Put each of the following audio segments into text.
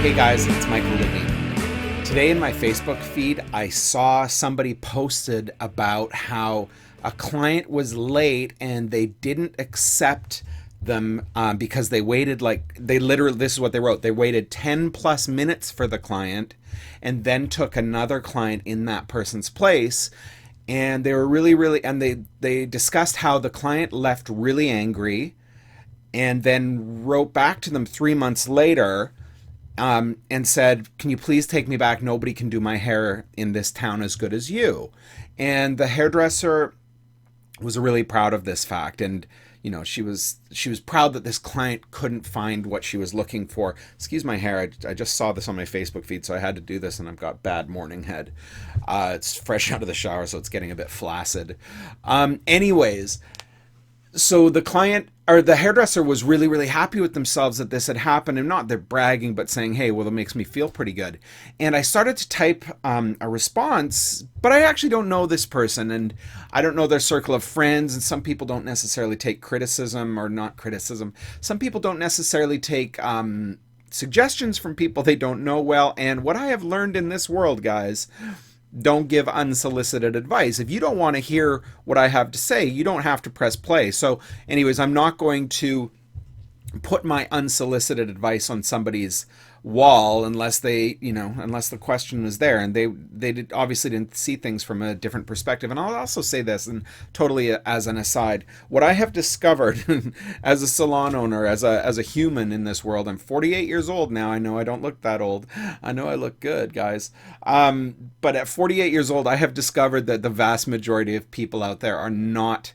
Hey guys, it's Michael Levine. Today in my Facebook feed, I saw somebody posted about how a client was late and they didn't accept them because they waited this is what they wrote. They waited 10 plus minutes for the client and then took another client in that person's place. And they were and they discussed how the client left really angry and then wrote back to them 3 months later and said, "Can you please take me back? Nobody can do my hair in this town as good as you." And the hairdresser was really proud of this fact, and she was proud that this client couldn't find what she was looking for. Excuse my hair. I just saw this on my Facebook feed, so I had to do this, and I've got bad morning head. It's fresh out of the shower, so it's getting a bit flaccid. Anyways, so the client or the hairdresser was really happy with themselves that this had happened, and not they're bragging but saying, hey, well, that makes me feel pretty good. And I started to type a response, but I actually don't know this person and I don't know their circle of friends, and some people don't necessarily take criticism, or not criticism, some people don't necessarily take suggestions from people they don't know well. And what I have learned in this world, guys, don't give unsolicited advice. If you don't want to hear what I have to say, you don't have to press play. So anyways, I'm not going to put my unsolicited advice on somebody's wall unless unless the question was there, and obviously didn't see things from a different perspective. And I'll also say this, and totally as an aside, what I have discovered as a salon owner, as a human in this world. I'm 48 years old now. I know I don't look that old. I know I look good, guys. But at 48 years old, I have discovered that the vast majority of people out there are not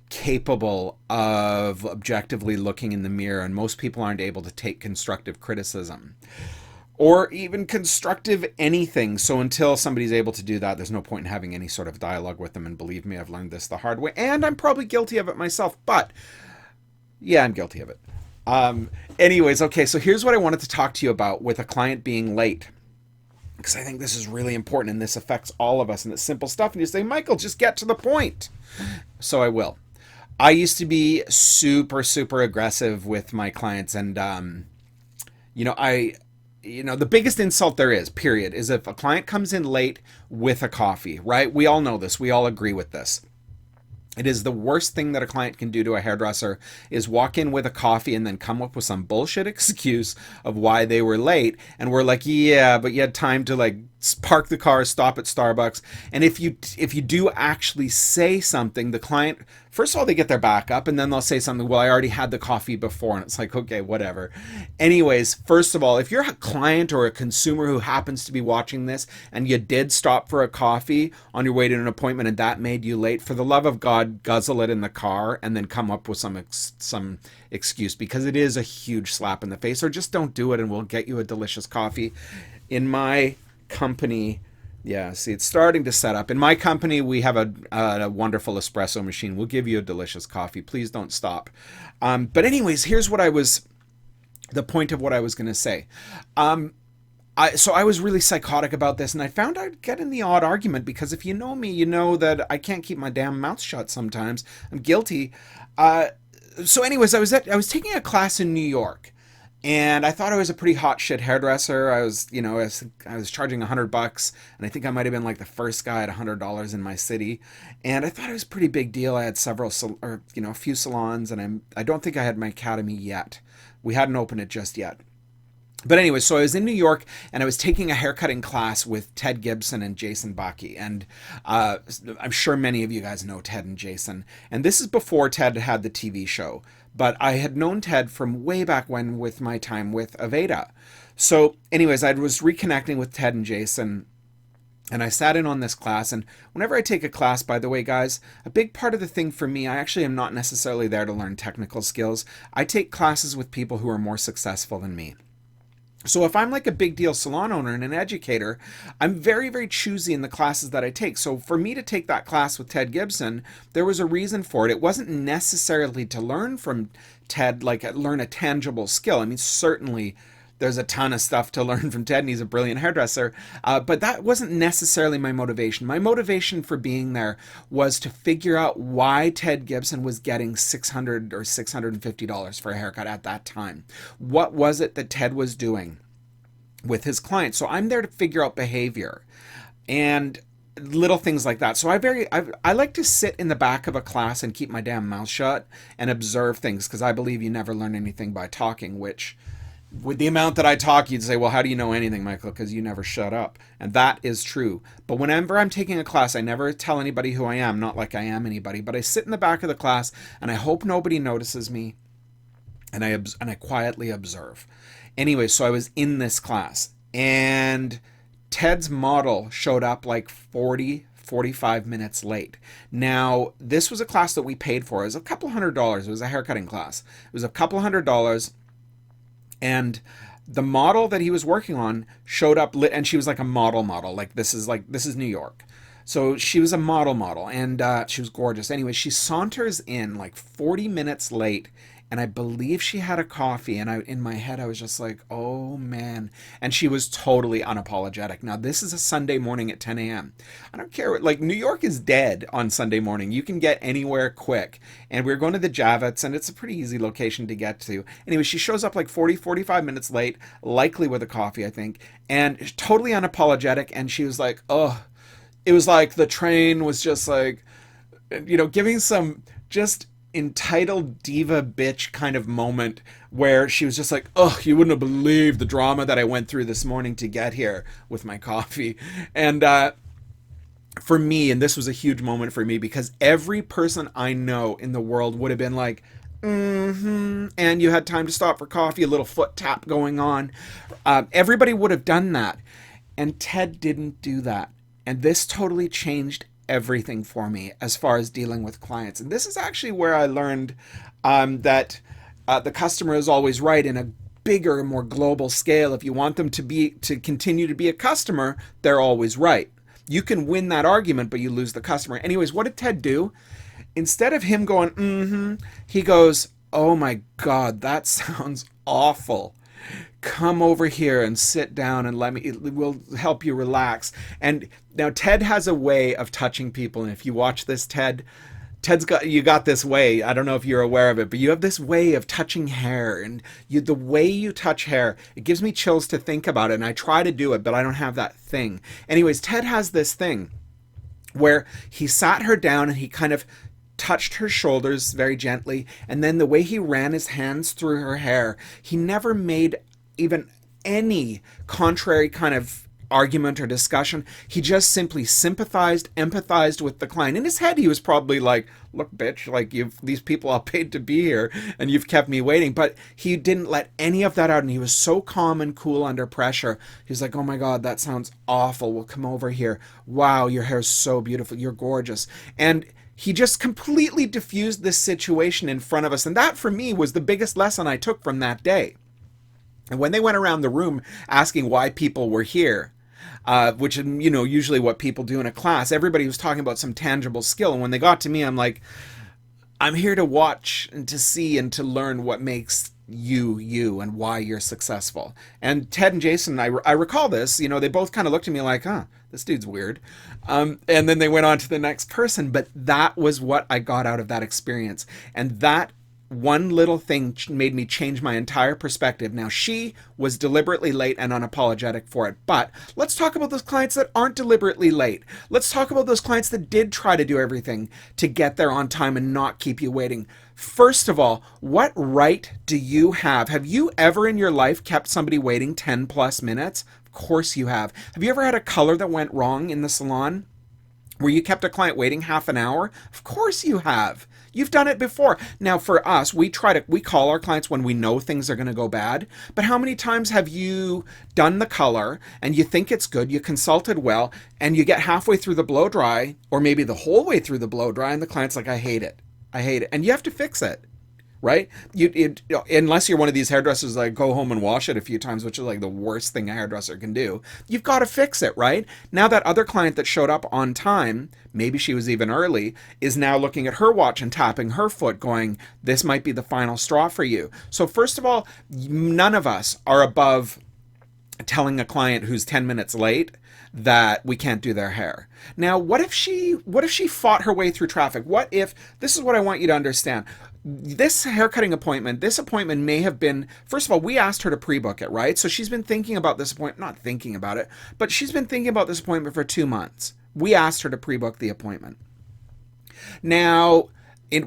capable of objectively looking in the mirror, and most people aren't able to take constructive criticism or even constructive anything. So until somebody's able to do that, there's no point in having any sort of dialogue with them. And believe me, I've learned this the hard way, and I'm probably guilty of it myself, but yeah, I'm guilty of it. Anyways, okay, so here's what I wanted to talk to you about with a client being late, because I think this is really important and this affects all of us, and it's simple stuff. And you say, Michael, just get to the point. So I will. I used to be super aggressive with my clients, and the biggest insult there is, period, is if a client comes in late with a coffee, right? We all know this. We all agree with this. It is the worst thing that a client can do to a hairdresser, is walk in with a coffee and then come up with some bullshit excuse of why they were late. And we're like, yeah, but you had time to park the car, stop at Starbucks. And if you do actually say something, the client, first of all, they get their back up, and then they'll say something, well, I already had the coffee before. And it's like, okay, whatever. Anyways, first of all, if you're a client or a consumer who happens to be watching this and you did stop for a coffee on your way to an appointment and that made you late, for the love of God, guzzle it in the car and then come up with some excuse, because it is a huge slap in the face. Or just don't do it and we'll get you a delicious coffee. In my company, yeah, see, it's starting to set up. In my company, we have a wonderful espresso machine. We'll give you a delicious coffee. Please don't stop. But anyways, here's the point of what I was going to say. So I was really psychotic about this, and I found I'd get in the odd argument, because if you know me, you know that I can't keep my damn mouth shut sometimes. I'm guilty. So anyways, I was taking a class in New York, and I thought I was a pretty hot shit hairdresser. I was charging $100, and I think I might have been like the first guy at $100 in my city. And I thought it was a pretty big deal. I had a few salons, and I don't think I had my academy yet. We hadn't opened it just yet. But anyway, so I was in New York, and I was taking a haircutting class with Ted Gibson and Jason Bucky. And I'm sure many of you guys know Ted and Jason. And this is before Ted had the TV show. But I had known Ted from way back when with my time with Aveda. So anyways, I was reconnecting with Ted and Jason, and I sat in on this class. And whenever I take a class, by the way, guys, a big part of the thing for me, I actually am not necessarily there to learn technical skills. I take classes with people who are more successful than me. So if I'm like a big deal salon owner and an educator, I'm very choosy in the classes that I take. So for me to take that class with Ted Gibson, there was a reason for it. It wasn't necessarily to learn from Ted, learn a tangible skill. I mean, certainly there's a ton of stuff to learn from Ted, and he's a brilliant hairdresser. But that wasn't necessarily my motivation. My motivation for being there was to figure out why Ted Gibson was getting $600 or $650 for a haircut at that time. What was it that Ted was doing with his clients. So I'm there to figure out behavior and little things like that. So I like to sit in the back of a class and keep my damn mouth shut and observe things, because I believe you never learn anything by talking, which with the amount that I talk, you'd say, well, how do you know anything, Michael? Because you never shut up. And that is true. But whenever I'm taking a class, I never tell anybody who I am, not like I am anybody, but I sit in the back of the class and I hope nobody notices me, and I quietly observe. Anyway, so I was in this class and Ted's model showed up like 45 minutes late. Now, this was a class that we paid for. It was a couple $100. It was a haircutting class. It was a couple $100, and the model that he was working on showed up and she was like a model. Like this is New York. So she was a model, and she was gorgeous. Anyway, she saunters in like 40 minutes late, and I believe she had a coffee, and in my head I was just like, oh man. And she was totally unapologetic. Now, this is a Sunday morning at 10 a.m. I don't care. Like, New York is dead on Sunday morning. You can get anywhere quick. And we were going to the Javits, and it's a pretty easy location to get to. Anyway, she shows up like 45 minutes late, likely with a coffee, I think, and totally unapologetic. And she was like, oh, it was like the train was just like, giving some just entitled diva bitch kind of moment where she was just like, oh, you wouldn't have believed the drama that I went through this morning to get here with my coffee. And for me, and this was a huge moment for me, because every person I know in the world would have been like, and you had time to stop for coffee, a little foot tap going on. Everybody would have done that. And Ted didn't do that. And this totally changed everything for me as far as dealing with clients. And this is actually where I learned that the customer is always right in a bigger, more global scale. If you want them to continue to be a customer, they're always right. You can win that argument, but you lose the customer. Anyways, what did Ted do? Instead of him going, he goes, oh my God, that sounds awful. Come over here and sit down and we'll help you relax. And now Ted has a way of touching people. And if you watch this, you got this way. I don't know if you're aware of it, but you have this way of touching hair, and the way you touch hair, it gives me chills to think about it. And I try to do it, but I don't have that thing. Anyways, Ted has this thing where he sat her down and he kind of touched her shoulders very gently. And then the way he ran his hands through her hair, he never made even any contrary kind of argument or discussion. He just simply sympathized, empathized with the client. In his head, he was probably like, look, bitch, like these people all paid to be here and you've kept me waiting. But he didn't let any of that out. And he was so calm and cool under pressure. He was like, oh my God, that sounds awful. We'll come over here. Wow, your hair's so beautiful. You're gorgeous. And he just completely diffused this situation in front of us. And that for me was the biggest lesson I took from that day. And when they went around the room asking why people were here, which, usually what people do in a class, everybody was talking about some tangible skill. And when they got to me, I'm like, I'm here to watch and to see and to learn what makes you and why you're successful. And Ted and Jason, I recall this, they both kind of looked at me like, this dude's weird. And then they went on to the next person. But that was what I got out of that experience. And that one little thing made me change my entire perspective. Now, she was deliberately late and unapologetic for it. But let's talk about those clients that aren't deliberately late. Let's talk about those clients that did try to do everything to get there on time and not keep you waiting. First of all, what right do you have? Have you ever in your life kept somebody waiting 10 plus minutes? Of course you have. Have you ever had a color that went wrong in the salon where you kept a client waiting half an hour? Of course you have. You've done it before. Now, for us, we call our clients when we know things are going to go bad. But how many times have you done the color and you think it's good, you consulted well, and you get halfway through the blow dry, or maybe the whole way through the blow dry, and the client's like, I hate it. And you have to fix it. Right? Unless you're one of these hairdressers that go home and wash it a few times, which is like the worst thing a hairdresser can do. You've got to fix it, right? Now that other client that showed up on time, maybe she was even early, is now looking at her watch and tapping her foot going, this might be the final straw for you. So first of all, none of us are above telling a client who's 10 minutes late that we can't do their hair. Now, what if she fought her way through traffic? What if, this is what I want you to understand. This haircutting appointment, this appointment may have been, first of all, we asked her to pre-book it, right? So she's been thinking about this appointment, not thinking about it, but she's been thinking about this appointment for 2 months. We asked her to pre-book the appointment. Now,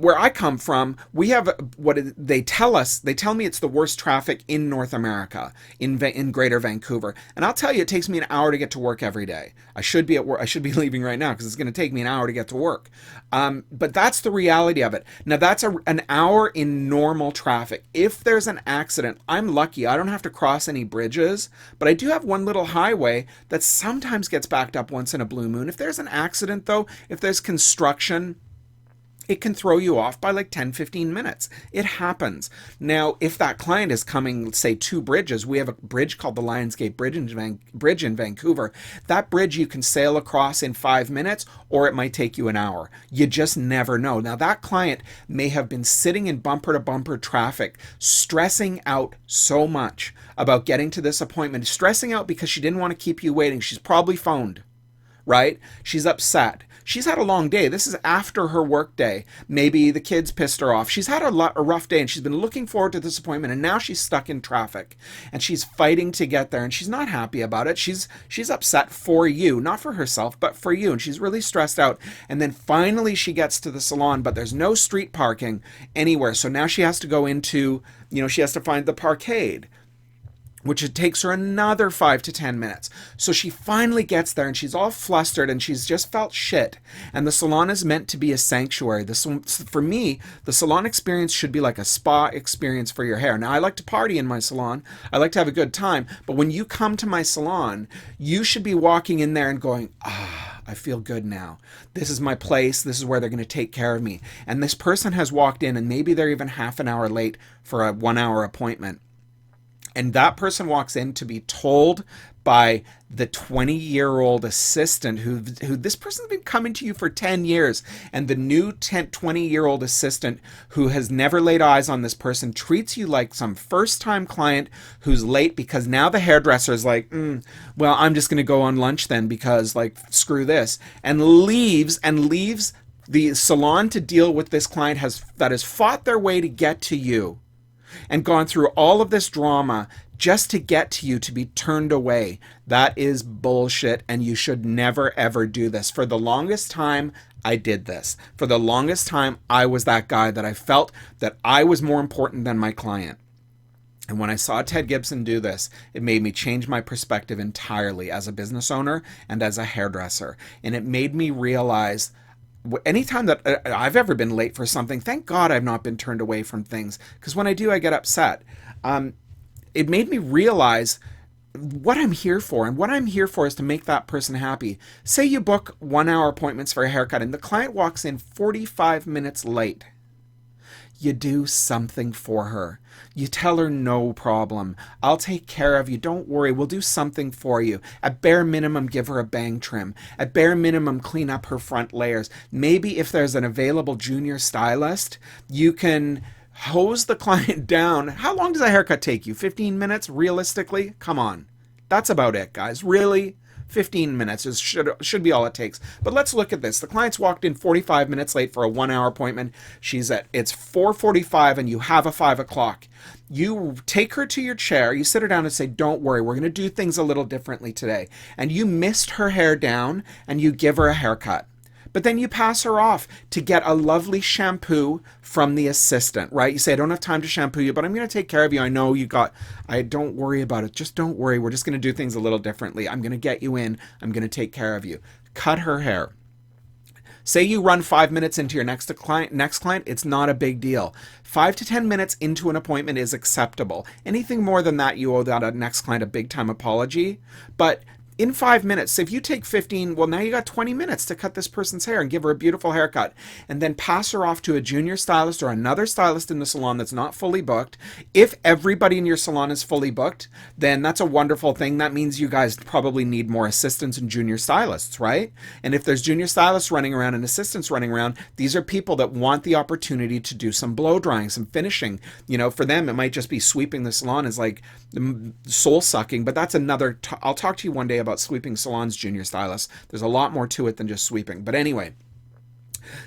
where I come from, we have what they tell us. They tell me it's the worst traffic in North America, in Greater Vancouver. And I'll tell you, it takes me an hour to get to work every day. I should be at work. I should be leaving right now because it's going to take me an hour to get to work. But that's the reality of it. Now, that's an hour in normal traffic. If there's an accident, I'm lucky. I don't have to cross any bridges, but I do have one little highway that sometimes gets backed up once in a blue moon. If there's an accident, though, if there's construction, it can throw you off by like 10, 15 minutes. It happens. Now, if that client is coming, say, 2 bridges, we have a bridge called the Lionsgate Bridge in Vancouver. That bridge you can sail across in 5 minutes, or it might take you an hour. You just never know. Now, that client may have been sitting in bumper-to-bumper traffic, stressing out so much about getting to this appointment, stressing out because she didn't want to keep you waiting. She's probably phoned, right? She's upset. She's had a long day. This is after her work day. Maybe the kids pissed her off. She's had a rough day, and she's been looking forward to this appointment, and now she's stuck in traffic, and she's fighting to get there, and she's not happy about it. She's upset for you, not for herself, but for you, and she's really stressed out. And then finally she gets to the salon, but there's no street parking anywhere, so now she has to go into, she has to find the parkade, which it takes her another 5 to 10 minutes. So she finally gets there, and she's all flustered, and she's just felt shit. And the salon is meant to be a sanctuary. For me, the salon experience should be like a spa experience for your hair. Now, I like to party in my salon. I like to have a good time. But when you come to my salon, you should be walking in there and going, I feel good now. This is my place. This is where they're going to take care of me. And this person has walked in, and maybe they're even half an hour late for a 1-hour appointment. And that person walks in to be told by the 20-year-old assistant who this person's been coming to you for 10 years. And the new 20-year-old assistant who has never laid eyes on this person treats you like some first-time client who's late because now the hairdresser is like, well, I'm just going to go on lunch then because, like, screw this. And leaves the salon to deal with this client that has fought their way to get to you and gone through all of this drama just to get to you to be turned away. That is bullshit, and you should never, ever do this. For the longest time, I did this. For the longest time, I was that guy that I felt that I was more important than my client. And when I saw Ted Gibson do this, it made me change my perspective entirely as a business owner and as a hairdresser. And it made me realize anytime that I've ever been late for something, thank God I've not been turned away from things, because when I do, I get upset. It made me realize what I'm here for, and what I'm here for is to make that person happy. Say you book 1-hour appointments for a haircut, and the client walks in 45 minutes late. You do something for her. You tell her, no problem. I'll take care of you. Don't worry. We'll do something for you. At bare minimum, give her a bang trim. At bare minimum, clean up her front layers. Maybe if there's an available junior stylist, you can hose the client down. How long does a haircut take you? 15 minutes, realistically? Come on. That's about it, guys. Really? 15 minutes should be all it takes. But let's look at this. The client's walked in 45 minutes late for a 1-hour appointment. It's 4:45 and you have a 5 o'clock. You take her to your chair, you sit her down and say, don't worry, we're going to do things a little differently today. And you mist her hair down and you give her a haircut. But then you pass her off to get a lovely shampoo from the assistant, right? You say, I don't have time to shampoo you, but I'm going to take care of you. I know don't worry about it. Just don't worry. We're just going to do things a little differently. I'm going to get you in. I'm going to take care of you. Cut her hair. Say you run 5 minutes into your next client, it's not a big deal. 5 to 10 minutes into an appointment is acceptable. Anything more than that, you owe that next client a big time apology. But in 5 minutes, if you take 15, well, now you got 20 minutes to cut this person's hair and give her a beautiful haircut, and then pass her off to a junior stylist or another stylist in the salon that's not fully booked. If everybody in your salon is fully booked, then that's a wonderful thing. That means you guys probably need more assistants and junior stylists, right? And if there's junior stylists running around and assistants running around, these are people that want the opportunity to do some blow drying, some finishing. For them, it might just be sweeping the salon is like soul sucking, but that's another, I'll talk to you one day about about sweeping salons, junior stylists. There's a lot more to it than just sweeping. But anyway,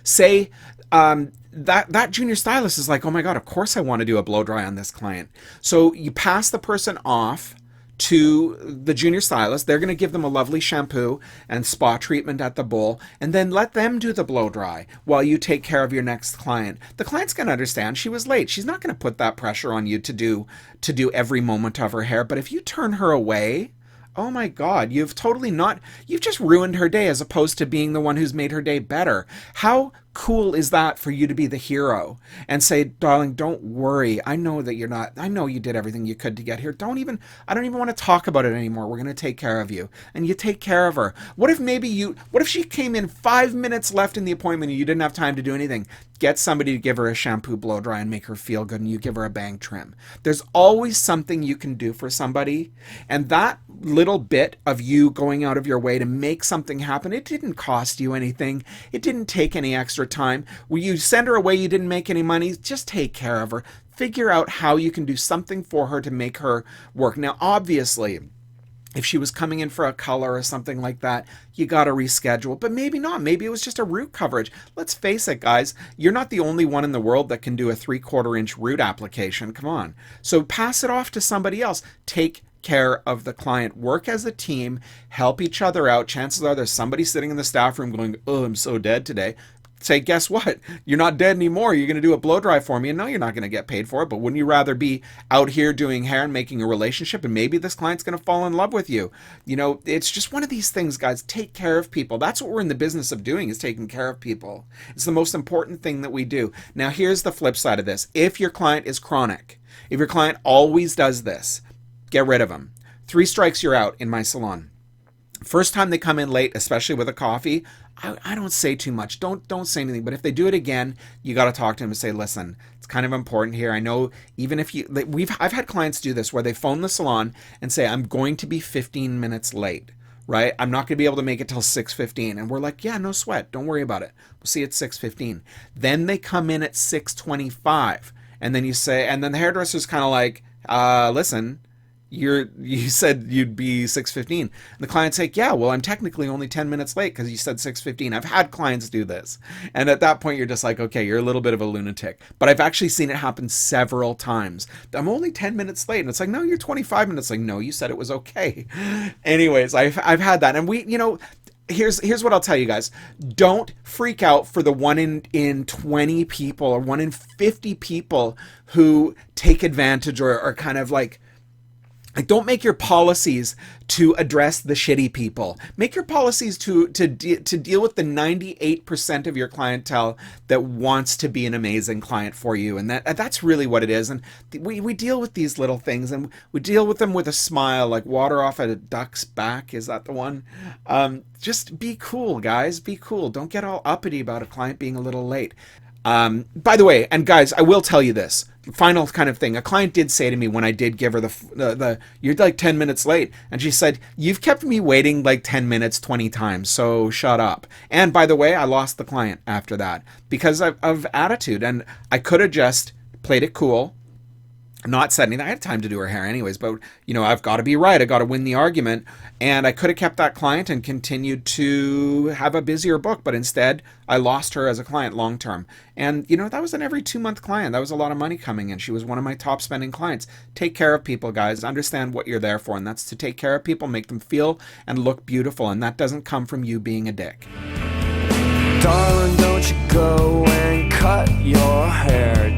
say that junior stylist is like, oh my God, of course I want to do a blow dry on this client. So you pass the person off to the junior stylist. They're going to give them a lovely shampoo and spa treatment at the bowl, and then let them do the blow dry while you take care of your next client. The client's going to understand she was late. She's not going to put that pressure on you to do every moment of her hair. But if you turn her away, oh my God, you've just ruined her day as opposed to being the one who's made her day better. How cool is that for you to be the hero and say, darling, don't worry. I know you did everything you could to get here. I don't even want to talk about it anymore. We're going to take care of you. And you take care of her. What if she came in 5 minutes left in the appointment and you didn't have time to do anything? Get somebody to give her a shampoo blow dry and make her feel good, and you give her a bang trim. There's always something you can do for somebody, and that little bit of you going out of your way to make something happen, it didn't cost you anything. It didn't take any extra time. When you send her away, you didn't make any money. Just take care of her. Figure out how you can do something for her to make her work. Now, obviously, if she was coming in for a color or something like that, you got to reschedule. But maybe not. Maybe it was just a root coverage. Let's face it, guys. You're not the only one in the world that can do a 3/4 inch root application. Come on. So pass it off to somebody else. Take care of the client. Work as a team. Help each other out. Chances are there's somebody sitting in the staff room going, oh, I'm so dead today. Say, guess what? You're not dead anymore. You're going to do a blow dry for me. And no, you're not going to get paid for it. But wouldn't you rather be out here doing hair and making a relationship? And maybe this client's going to fall in love with you. You know, it's just one of these things, guys. Take care of people. That's what we're in the business of doing, is taking care of people. It's the most important thing that we do. Now, here's the flip side of this. If your client is chronic, if your client always does this, get rid of them. 3 strikes, you're out in my salon. First time they come in late, especially with a coffee, I don't say too much. Don't say anything. But if they do it again, you got to talk to them and say, listen, it's kind of important here. I know even if I've had clients do this where they phone the salon and say, I'm going to be 15 minutes late, right? I'm not going to be able to make it till 6:15. And we're like, yeah, no sweat. Don't worry about it. We'll see you at 6:15. Then they come in at 6:25. And then the hairdresser's kind of like, listen, you said you'd be 6:15. And the client's like, yeah, well, I'm technically only 10 minutes late because you said 6:15. I've had clients do this. And at that point, you're just like, okay, you're a little bit of a lunatic. But I've actually seen it happen several times. I'm only 10 minutes late. And it's like, no, you're 25 minutes. Like, no, you said it was okay. Anyways, I've had that. And here's what I'll tell you guys. Don't freak out for the 1 in 20 people or 1 in 50 people who take advantage or are kind of like, don't make your policies to address the shitty people. Make your policies to deal with the 98% of your clientele that wants to be an amazing client for you. And that's really what it is. And we deal with these little things, and we deal with them with a smile, like water off a duck's back. Is that the one? Just be cool, guys. Be cool. Don't get all uppity about a client being a little late. By the way, and guys, I will tell you this final kind of thing. A client did say to me when I did give her the you're like 10 minutes late, and she said, you've kept me waiting like 10 minutes 20 times, so shut up. And by the way, I lost the client after that because of attitude, and I could have just played it cool, not said anything. I had time to do her hair anyways, but I've got to be right. I got to win the argument. And I could have kept that client and continued to have a busier book, but instead I lost her as a client long term. And that was an every 2-month client. That was a lot of money coming in. She was one of my top spending clients. Take care of people, guys. Understand what you're there for, and that's to take care of people, make them feel and look beautiful. And that doesn't come from you being a dick. Darling, don't you go and cut your hair.